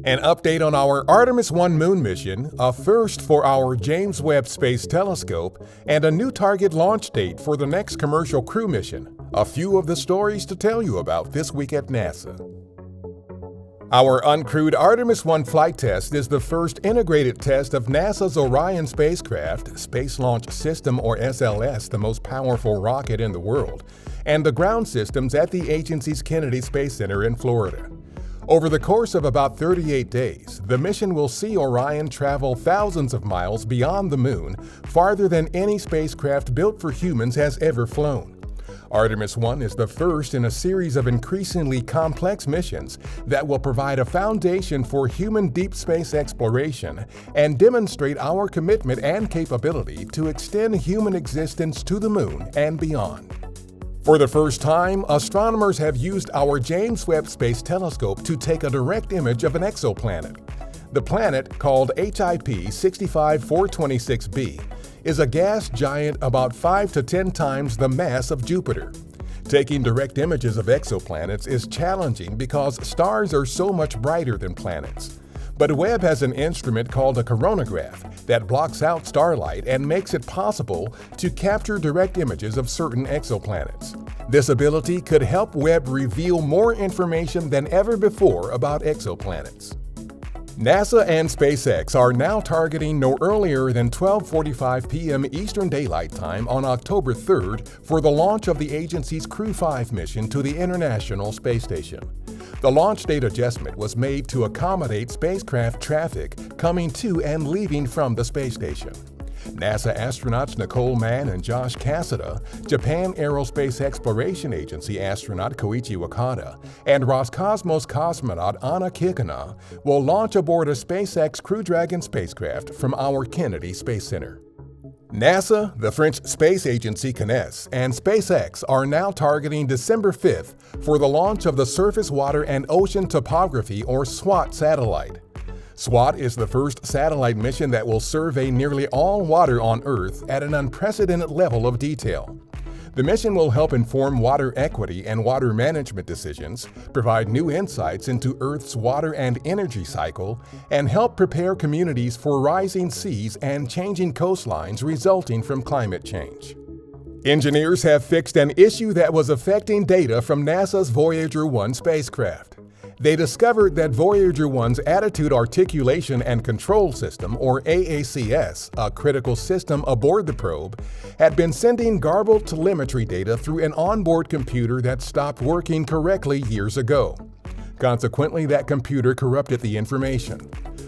An update on our Artemis I Moon mission, a first for our James Webb Space Telescope, and a new target launch date for the next commercial crew mission. A few of the stories to tell you about this week at NASA. Our uncrewed Artemis I flight test is the first integrated test of NASA's Orion spacecraft, Space Launch System or SLS, the most powerful rocket in the world, and the ground systems at the agency's Kennedy Space Center in Florida. Over the course of about 38 days, the mission will see Orion travel thousands of miles beyond the Moon, farther than any spacecraft built for humans has ever flown. Artemis I is the first in a series of increasingly complex missions that will provide a foundation for human deep space exploration and demonstrate our commitment and capability to extend human existence to the Moon and beyond. For the first time, astronomers have used our James Webb Space Telescope to take a direct image of an exoplanet. The planet, called HIP 65426b, is a gas giant about 5 to 10 times the mass of Jupiter. Taking direct images of exoplanets is challenging because stars are so much brighter than planets. But Webb has an instrument called a coronagraph that blocks out starlight and makes it possible to capture direct images of certain exoplanets. This ability could help Webb reveal more information than ever before about exoplanets. NASA and SpaceX are now targeting no earlier than 12:45 p.m. Eastern Daylight Time on October 3rd for the launch of the agency's Crew 5 mission to the International Space Station. The launch date adjustment was made to accommodate spacecraft traffic coming to and leaving from the space station. NASA astronauts Nicole Mann and Josh Cassada, Japan Aerospace Exploration Agency astronaut Koichi Wakata, and Roscosmos cosmonaut Anna Kikina will launch aboard a SpaceX Crew Dragon spacecraft from our Kennedy Space Center. NASA, the French space agency CNES, and SpaceX are now targeting December 5th for the launch of the Surface Water and Ocean Topography or SWOT satellite. SWOT is the first satellite mission that will survey nearly all water on Earth at an unprecedented level of detail. The mission will help inform water equity and water management decisions, provide new insights into Earth's water and energy cycle, and help prepare communities for rising seas and changing coastlines resulting from climate change. Engineers have fixed an issue that was affecting data from NASA's Voyager 1 spacecraft. They discovered that Voyager 1's Attitude Articulation and Control System, or AACS, a critical system aboard the probe, had been sending garbled telemetry data through an onboard computer that stopped working correctly years ago. Consequently, that computer corrupted the information.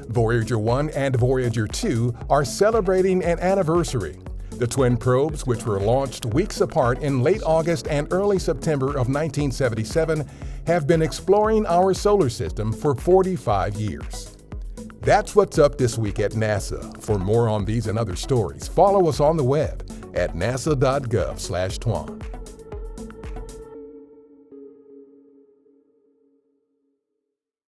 Voyager 1 and Voyager 2 are celebrating an anniversary. The twin probes, which were launched weeks apart in late August and early September of 1977, have been exploring our solar system for 45 years. That's what's up this week at NASA. For more on these and other stories, follow us on the web at nasa.gov/twan.